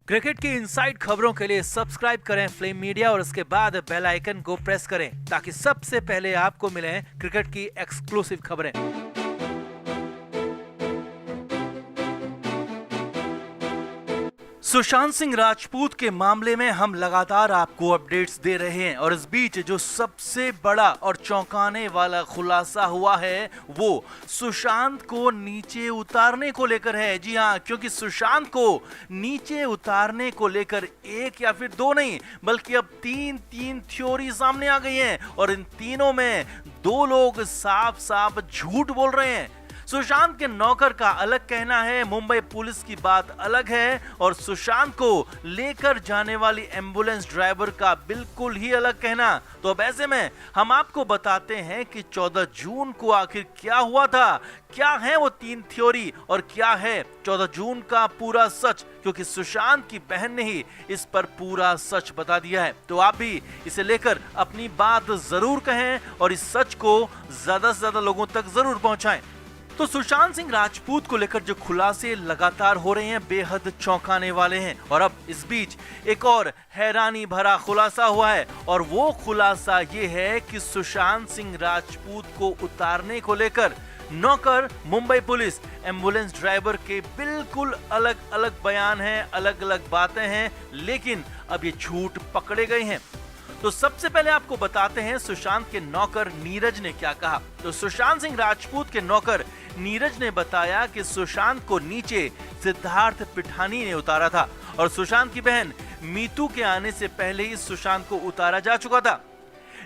Cricket की inside खबरों के लिए सब्सक्राइब करें फ्लेम मीडिया और उसके बाद बेल आइकन को प्रेस करें ताकि सबसे पहले आपको मिले क्रिकेट की एक्सक्लूसिव खबरें। सुशांत सिंह राजपूत के मामले में हम लगातार आपको अपडेट्स दे रहे हैं और इस बीच जो सबसे बड़ा और चौंकाने वाला खुलासा हुआ है वो सुशांत को नीचे उतारने को लेकर है। जी हां, क्योंकि सुशांत को नीचे उतारने को लेकर एक या फिर दो नहीं बल्कि अब तीन थ्योरी सामने आ गई हैं और इन तीनों में दो लोग साफ साफ झूठ बोल रहे हैं। सुशांत के नौकर का अलग कहना है, मुंबई पुलिस की बात अलग है और सुशांत को लेकर जाने वाली एम्बुलेंस ड्राइवर का बिल्कुल ही अलग कहना। तो अब ऐसे में हम आपको बताते हैं कि 14 जून को आखिर क्या हुआ था, क्या है वो तीन थ्योरी और क्या है 14 जून का पूरा सच, क्योंकि सुशांत की बहन ने ही इस पर पूरा सच बता दिया है। तो आप भी इसे लेकर अपनी बात जरूर कहें और इस सच को ज्यादा से ज्यादा लोगों तक जरूर पहुंचाएं। तो सुशांत सिंह राजपूत को लेकर जो खुलासे लगातार हो रहे हैं बेहद चौंकाने वाले हैं और अब इस बीच एक और हैरानी भरा खुलासा हुआ है और वो खुलासा ये है कि सुशांत सिंह राजपूत को उतारने को लेकर नौकर, मुंबई पुलिस, एम्बुलेंस ड्राइवर के बिल्कुल अलग अलग बयान हैं, अलग अलग बातें हैं, लेकिन अब ये झूठ पकड़े गए हैं। तो सबसे पहले आपको बताते हैं सुशांत के नौकर नीरज ने क्या कहा। तो सुशांत सिंह राजपूत के नौकर नीरज ने बताया कि सुशांत को नीचे सिद्धार्थ पिठानी ने उतारा था और सुशांत की बहन मीतू के आने से पहले ही सुशांत को उतारा जा चुका था।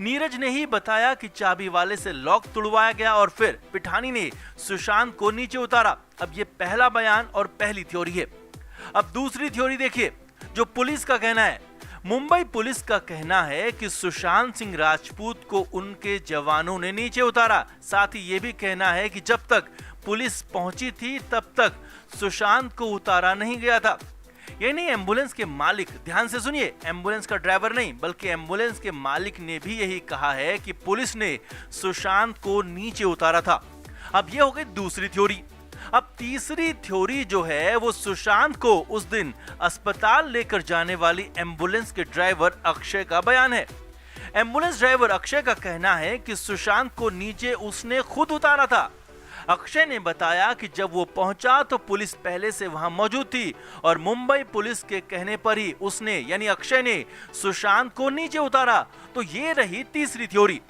नीरज ने ही बताया कि चाबी वाले से लॉक तुड़वाया गया और फिर पिठानी ने सुशांत को नीचे उतारा। अब ये पहला बयान और पहली थ्योरी है। अब दूसरी थ्योरी देखिए जो पुलिस का कहना है। मुंबई पुलिस का कहना है कि सुशांत सिंह राजपूत को उनके जवानों ने नीचे उतारा। साथ ही ये भी कहना है कि जब तक पुलिस पहुंची थी तब तक सुशांत को उतारा नहीं गया था। यानी एम्बुलेंस के मालिक, ध्यान से सुनिए, एम्बुलेंस का ड्राइवर नहीं बल्कि एम्बुलेंस के मालिक ने भी यही कहा है कि पुलिस ने सुशांत को नीचे उतारा था। अब ये हो गई दूसरी थ्योरी। अब तीसरी थ्योरी जो है वो सुशांत को उस दिन अस्पताल लेकर जाने वाली एम्बुलेंस के ड्राइवर अक्षय का बयान है। एम्बुलेंस ड्राइवर अक्षय का कहना है कि सुशांत को नीचे उसने खुद उतारा था। अक्षय ने बताया कि जब वो पहुंचा तो पुलिस पहले से वहां मौजूद थी और मुंबई पुलिस के कहने पर ही उसने यानी अक्षय ने सुशांत को नीचे उतारा। तो ये रही तीसरी थ्योरी।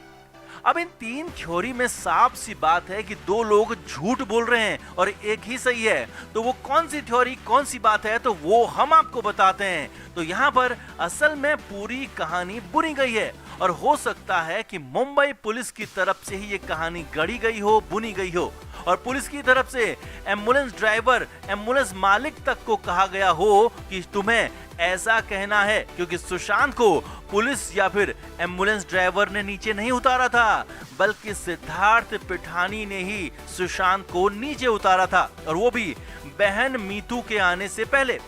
अब इन तीन थ्योरी में साफ सी बात है कि दो लोग झूठ बोल रहे हैं और एक ही सही है। तो वो कौन सी थ्योरी, कौन सी बात है, तो वो हम आपको बताते हैं। तो यहाँ पर असल में पूरी कहानी बुनी गई है और हो सकता है कि मुंबई पुलिस की तरफ से ही ये कहानी गढ़ी गई हो, बुनी गई हो और पुलिस की तरफ से एम्बुलेंस ड्राइवर, एम्बुलेंस मालिक तक को कहा गया हो कि तुम्हें ऐसा कहना है, क्योंकि सुशांत को पुलिस या फिर एम्बुलेंस ड्राइवर ने नीचे नहीं उतारा था बल्कि सिद्धार्थ पिठानी ने ही सुशांत को नीचे उतारा था और वो भी बहन मीतू के आने से पहले,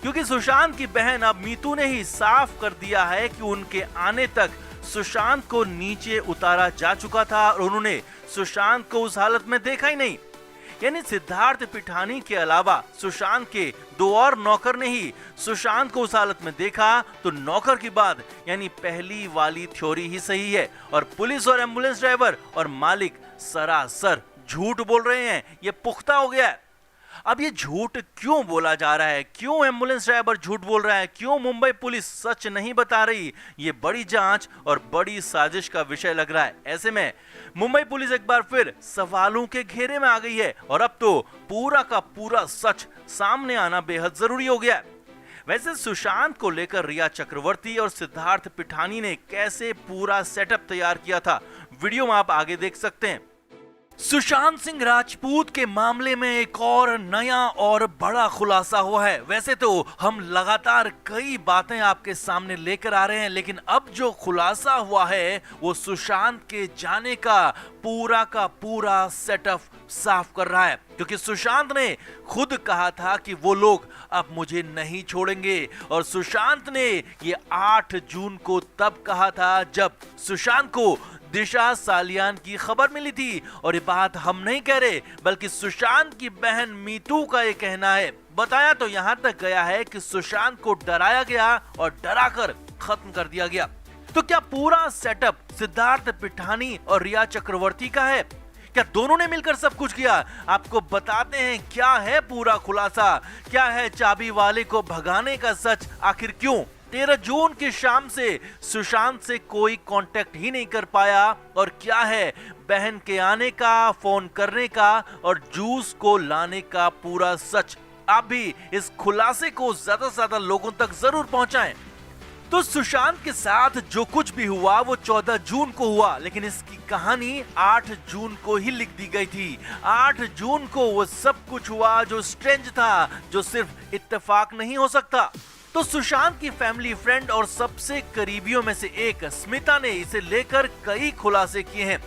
क्योंकि सुशांत की बहन अब मीतू ने ही साफ कर दिया है कि उनके आने तक सुशांत को नीचे उतारा जा चुका था और उन्होंने सुशांत को उस हालत में देखा ही नहीं। यानी सिद्धार्थ पिठानी के अलावा सुशांत के दो और नौकर ने ही सुशांत को उस हालत में देखा। तो नौकर की बात यानी पहली वाली थ्योरी ही सही है और पुलिस और एम्बुलेंस ड्राइवर और मालिक सरासर झूठ बोल रहे हैं। ये पुख्ता हो गया है। अब ये झूठ क्यों बोला जा रहा है, क्यों एम्बुलेंस ड्राइवर झूठ बोल रहा है, क्यों मुंबई पुलिस सच नहीं बता रही, ये बड़ी जांच और बड़ी साजिश का विषय लग रहा है। ऐसे में मुंबई पुलिस एक बार फिर सवालों के घेरे में आ गई है और अब तो पूरा का पूरा सच सामने आना बेहद जरूरी हो गया है। वैसे सुशांत को लेकर रिया चक्रवर्ती और सिद्धार्थ पिठानी ने कैसे पूरा सेटअप तैयार किया था, वीडियो में आप आगे देख सकते हैं। सुशांत सिंह राजपूत के मामले में एक और नया और बड़ा खुलासा हुआ है। वैसे तो हम लगातार कई बातें आपके सामने लेकर आ रहे हैं, लेकिन अब जो खुलासा हुआ है वो सुशांत के जाने का पूरा सेटअप साफ कर रहा है, क्योंकि सुशांत ने खुद कहा था कि वो लोग अब मुझे नहीं छोड़ेंगे और सुशांत ने ये 8 जून को तब कहा था जब सुशांत को दिशा सालियान की खबर मिली थी और ये बात हम नहीं कह रहे बल्कि सुशांत की बहन मीतू का ये कहना है। बताया तो यहाँ तक गया है कि सुशांत को डराया गया और डराकर खत्म कर दिया गया। तो क्या पूरा सेटअप सिद्धार्थ पिठानी और रिया चक्रवर्ती का है? क्या दोनों ने मिलकर सब कुछ किया? आपको बताते हैं क्या है पूरा खुलासा, क्या है चाबी वाले को भगाने का सच, आखिर क्यों 13 जून की शाम से सुशांत से कोई कांटेक्ट ही नहीं कर पाया, और क्या है बहन के आने का, फोन करने का और जूस को लाने का पूरा सच। आप भी इस खुलासे को ज्यादा से ज्यादा लोगों तक जरूर पहुंचाएं। तो सुशांत के साथ जो कुछ भी हुआ वो 14 जून को हुआ, लेकिन इसकी कहानी 8 जून को ही लिख दी गई थी। 8 जून को वो सब कुछ हुआ जो स्ट्रेंज था, जो सिर्फ इत्तेफाक नहीं हो सकता। तो सुशांत की फैमिली फ्रेंड और सबसे करीबियों में से एक स्मिता ने इसे लेकर कई खुलासे किए हैं।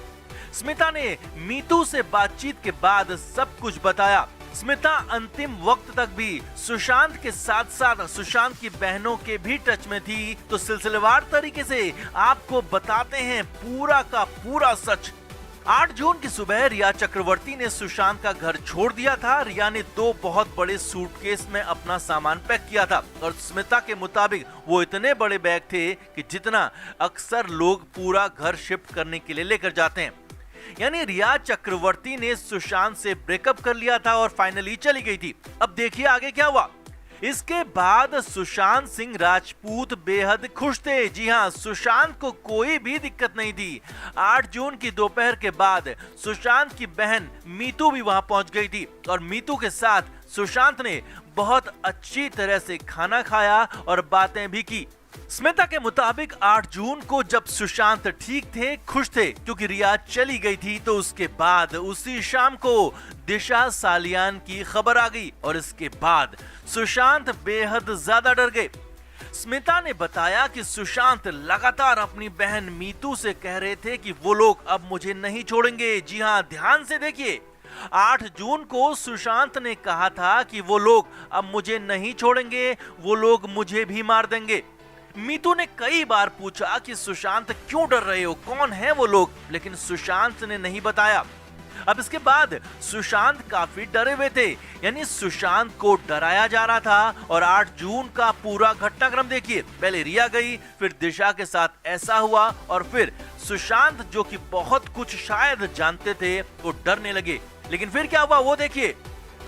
स्मिता ने मीतू से बातचीत के बाद सब कुछ बताया। स्मिता अंतिम वक्त तक भी सुशांत के साथ साथ सुशांत की बहनों के भी टच में थी। तो सिलसिलेवार तरीके से आपको बताते हैं पूरा का पूरा सच। 8 जून की सुबह रिया चक्रवर्ती ने सुशांत का घर छोड़ दिया था। रिया ने 2 बहुत बड़े सूटकेस में अपना सामान पैक किया था, और स्मिता के मुताबिक वो इतने बड़े बैग थे कि जितना अक्सर लोग पूरा घर शिफ्ट करने के लिए लेकर जाते हैं। यानी रिया चक्रवर्ती ने सुशांत से ब्रेकअप कर लिया था और फाइनली चली गई थी। अब देखिए आगे क्या हुआ। इसके बाद सुशांत सिंह राजपूत बेहद खुश थे। जी हां, सुशांत को कोई भी दिक्कत नहीं थी। 8 जून की दोपहर के बाद सुशांत की बहन मीतू भी वहां पहुंच गई थी, और मीतू के साथ सुशांत ने बहुत अच्छी तरह से खाना खाया और बातें भी की। स्मिता के मुताबिक 8 जून को जब सुशांत ठीक थे, खुश थे, क्योंकि रिया चली गई थी, तो उसके बाद उसी शाम को दिशा सालियान की खबर आ गई, और इसके बाद सुशांत बेहद ज्यादा डर गए। स्मिता ने बताया कि सुशांत लगातार अपनी बहन मीतू से कह रहे थे कि वो लोग अब मुझे नहीं छोड़ेंगे। जी हां, ध्यान से देखिए। 8 जून को सुशांत ने कहा था कि वो लोग अब मुझे नहीं छोड़ेंगे, वो लोग मुझे भी मार देंगे। मीतू ने कई बार पूछा कि सुशांत क्यों डर रहे हो, कौन है वो लोग, लेकिन सुशांत ने नहीं बताया। अब इसके बाद सुशांत काफी डरे हुए थे, यानी सुशांत को डराया जा रहा था। और 8 जून का पूरा घटनाक्रम देखिए। पहले रिया गई, फिर दिशा के साथ ऐसा हुआ, और फिर सुशांत जो कि बहुत कुछ शायद जानते थे वो डरने लगे। लेकिन फिर क्या हुआ वो देखिए।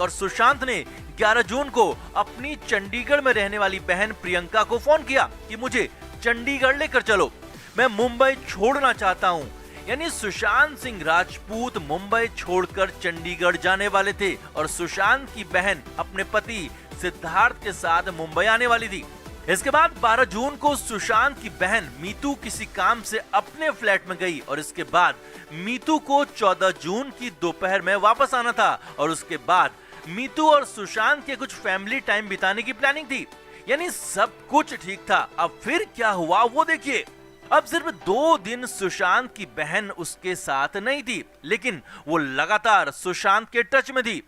और सुशांत ने 11 जून को अपनी चंडीगढ़ में रहने वाली बहन प्रियंका को फोन किया कि मुझे चंडीगढ़ लेकर चलो, मैं मुंबई छोड़ना चाहता हूं। यानी सुशांत सिंह राजपूत मुंबई छोड़कर चंडीगढ़ जाने वाले थे, और सुशांत की बहन अपने पति सिद्धार्थ के साथ मुंबई आने वाली थी। इसके बाद 12 जून को सुशांत की बहन मीतू किसी काम से अपने फ्लैट में गई, और इसके बाद मीतू को 14 जून की दोपहर में वापस आना था, और उसके बाद मीतू और सुशांत के कुछ फैमिली टाइम बिताने की प्लानिंग थी। यानी सब कुछ ठीक था। अब फिर क्या हुआ वो देखिए। अब सिर्फ 2 दिन सुशांत की बहन उसके साथ नहीं थी, लेकिन वो लगातार सुशांत के टच में थी।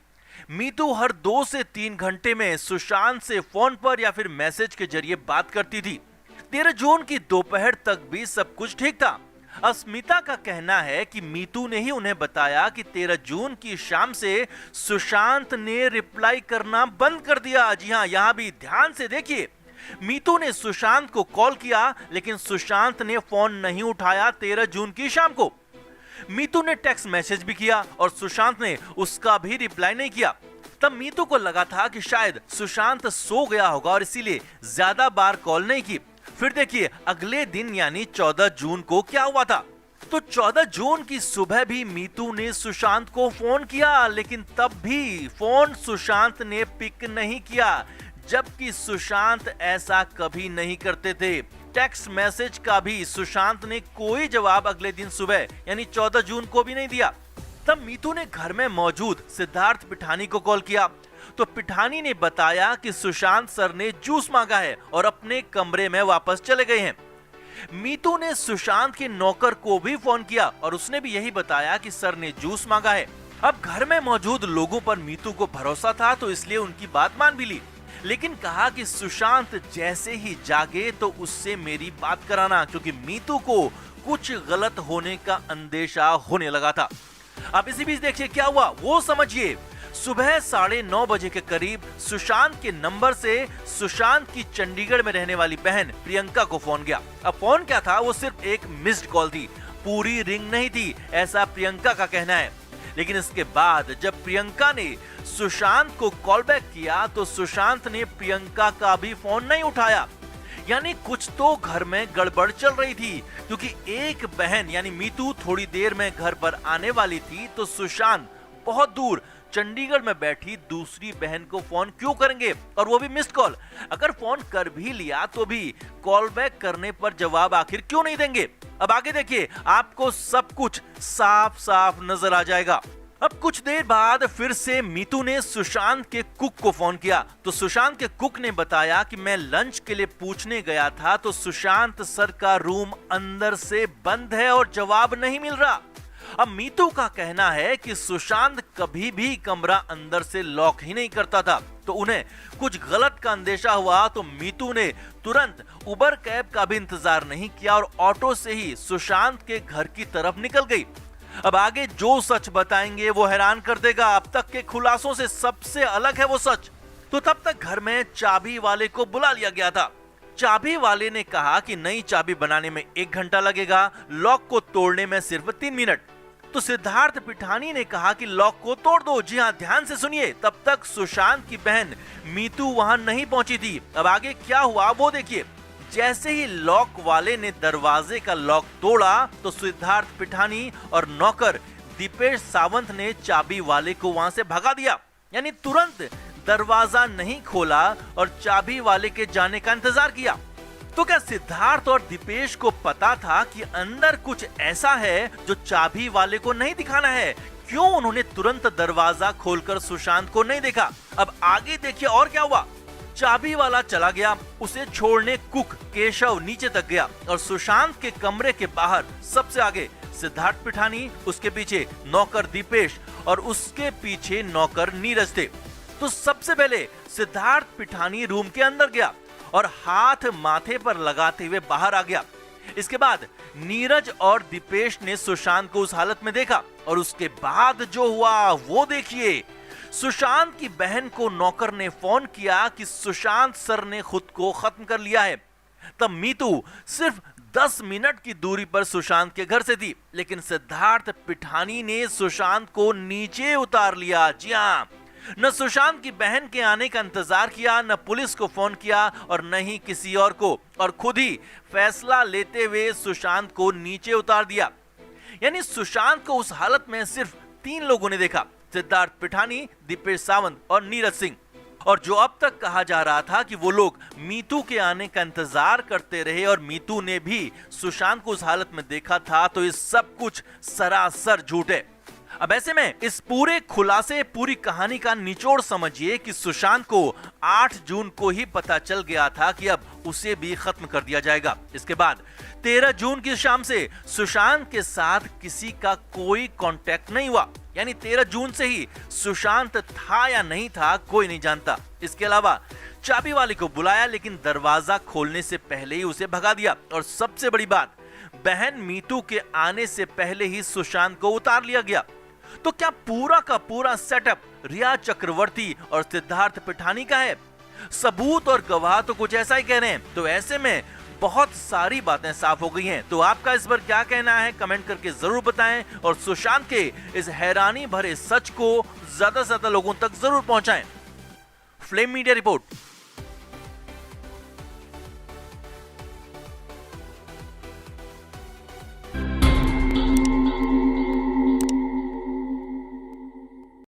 मीतू हर 2 से 3 घंटे में सुशांत से फोन पर या फिर मैसेज के जरिए बात करती थी। 13 जून की दोपहर तक भी सब कुछ ठीक था। अस्मिता का कहना है कि मीतू ने ही उन्हें बताया कि 13 जून की शाम से सुशांत ने रिप्लाई करना बंद कर दिया। जी हां, यहां भी ध्यान से देखिए। मीतू ने सुशांत को कॉल किया, लेकिन सुशांत ने फोन नहीं उठाया 13 जून की शाम को। मीतू ने टेक्स्ट मैसेज भी किया, और सुशांत ने उसका भी रिप्लाई नहीं किया। तब मीतू को लगा था कि शायद सुशांत सो गया होगा, और इसीलिए ज्यादा बार कॉल नहीं की। फिर देखिए अगले दिन यानी 14 जून को क्या हुआ था। तो 14 जून की सुबह भी मीतू ने सुशांत को फोन किया, लेकिन तब भी फोन सुशांत ने पिक नहीं किया, जबकि सुशांत ऐसा कभी नहीं करते थे। टेक्स्ट मैसेज का भी सुशांत ने कोई जवाब अगले दिन सुबह यानी 14 जून को भी नहीं दिया। तब मीतू ने घर में मौजूद सिद्धार्थ पिठानी को कॉल किया, तो पिठानी ने बताया कि सुशांत सर ने जूस मांगा है और अपने कमरे में वापस चले गए हैं। मीतू ने सुशांत के नौकर को भी फोन किया, और उसने भी यही बताया कि सर ने जूस मांगा है। अब घर में मौजूद लोगों पर मीतू को भरोसा था, तो इसलिए उनकी बात मान भी ली, लेकिन कहा कि सुशांत जैसे ही जागे तो उससे मेरी बात कराना, क्योंकि मीतू को कुछ गलत होने का अंदेशा होने लगा था। अब इसी बीच देखिए क्या हुआ वो समझिए। सुबह 9:30 बजे के करीब सुशांत के नंबर से सुशांत की चंडीगढ़ में रहने वाली बहन प्रियंका को फोन गया। अब फोन क्या था, वो सिर्फ एक मिस्ड कॉल थी, पूरी रिंग नहीं थी, ऐसा प्रियंका का कहना है। लेकिन इसके बाद जब प्रियंका ने सुशांत को कॉल बैक किया तो सुशांत ने प्रियंका का भी फोन नहीं उठाया। यानी कुछ तो घर में गड़बड़ चल रही थी, क्योंकि एक बहन यानी मीतू थोड़ी देर में घर पर आने वाली थी, तो सुशांत बहुत दूर चंडीगढ़ में बैठी दूसरी बहन को फोन क्यों करेंगे, और वो भी मिस्ड कॉल। अगर फोन कर भी लिया तो भी कॉल बैक करने पर जवाब आखिर क्यों नहीं देंगे। अब आगे देखिए, आपको सब कुछ साफ साफ नजर आ जाएगा। अब कुछ देर बाद फिर से मीतू ने सुशांत के कुक को फोन किया, तो सुशांत के कुक ने बताया कि मैं लंच के लिए पूछने गया था, तो सुशांत सर का रूम अंदर से बंद है और जवाब नहीं मिल रहा। अब मीतू का कहना है कि सुशांत कभी भी कमरा अंदर से लॉक ही नहीं करता था, तो उन्हें कुछ गलत का अंदेशा हुआ, तो मीतू ने तुरंत उबर कैब का भी इंतजार नहीं किया और ऑटो से ही सुशांत के घर की तरफ निकल गई। अब आगे जो सच बताएंगे वो हैरान कर देगा। अब तक के खुलासों से सबसे अलग है वो सच। तो तब तक घर में चाबी वाले को बुला लिया गया था। चाबी वाले ने कहा कि नई चाबी बनाने में 1 घंटा लगेगा, लॉक को तोड़ने में सिर्फ 3 मिनट। तो सिद्धार्थ पिठानी ने कहा कि लॉक को तोड़ दो। जी हाँ, ध्यान से सुनिए, तब तक सुशांत की बहन मीतू वहां नहीं पहुंची थी। अब आगे क्या हुआ वो देखिए। जैसे ही लॉक वाले ने दरवाजे का लॉक तोड़ा तो सिद्धार्थ पिठानी और नौकर दीपेश सावंत ने चाबी वाले को वहां से भगा दिया। यानी तुरंत दरवाजा नहीं खोला और चाबी वाले के जाने का इंतजार किया। तो क्या सिद्धार्थ और दीपेश को पता था कि अंदर कुछ ऐसा है जो चाबी वाले को नहीं दिखाना है? क्यों उन्होंने तुरंत दरवाजा खोलकर सुशांत को नहीं देखा? अब आगे देखिए और क्या हुआ। चाबी वाला चला गया, उसे छोड़ने कुक केशव नीचे तक गया और सुशांत के कमरे के बाहर सबसे आगे सिद्धार्थ पिठानी, उसके पीछे नौकर दीपेश और उसके पीछे नौकर नीरज थे। तो सबसे पहले सिद्धार्थ पिठानी रूम के अंदर गया और हाथ माथे पर लगाते हुए बाहर आ गया। इसके बाद नीरज और दीपेश ने सुशांत को उस हालत में देखा और उसके बाद जो हुआ वो देखिए। सुशांत की बहन को नौकर ने फोन किया कि सुशांत सर ने खुद को खत्म कर लिया है। तब मीतू सिर्फ 10 मिनट की दूरी पर सुशांत के घर से थी, लेकिन सिद्धार्थ पिठानी ने सुशांत को नीचे उतार लिया। जी हाँ, न सुशांत की बहन के आने का इंतजार किया, न पुलिस को फोन किया और न ही किसी और को, और खुद ही फैसला लेते हुए सुशांत को नीचे उतार दिया। यानी सुशांत को उस हालत में सिर्फ 3 लोगों ने देखा, सिद्धार्थ पिठानी, दीपेश सावंत और नीरज सिंह। और जो अब तक कहा जा रहा था कि वो लोग मीतू के आने का इंतजार करते रहे और मीतू ने भी सुशांत को उस हालत में देखा था, तो ये सब कुछ सरासर झूठ है। अब ऐसे में इस पूरे खुलासे, पूरी कहानी का निचोड़ समझिए कि सुशांत को 8 जून को ही पता चल गया था कि अब उसे भी खत्म कर दिया जाएगा। इसके बाद 13 जून की शाम से सुशांत के साथ किसी का कोई कांटेक्ट नहीं हुआ। यानी 13 जून से ही सुशांत था या नहीं था कोई नहीं जानता। इसके अलावा चाबी वाले को बुलाया, लेकिन दरवाजा खोलने से पहले ही उसे भगा दिया। और सबसे बड़ी बात, बहन मीतू के आने से पहले ही सुशांत को उतार लिया गया। तो क्या पूरा का पूरा सेटअप रिया चक्रवर्ती और सिद्धार्थ पिठानी का है? सबूत और गवाह तो कुछ ऐसा ही कह रहे हैं। तो ऐसे में बहुत सारी बातें साफ हो गई हैं। तो आपका इस पर क्या कहना है, कमेंट करके जरूर बताएं और सुशांत के इस हैरानी भरे सच को ज्यादा से ज्यादा लोगों तक जरूर पहुंचाएं। Flame media report.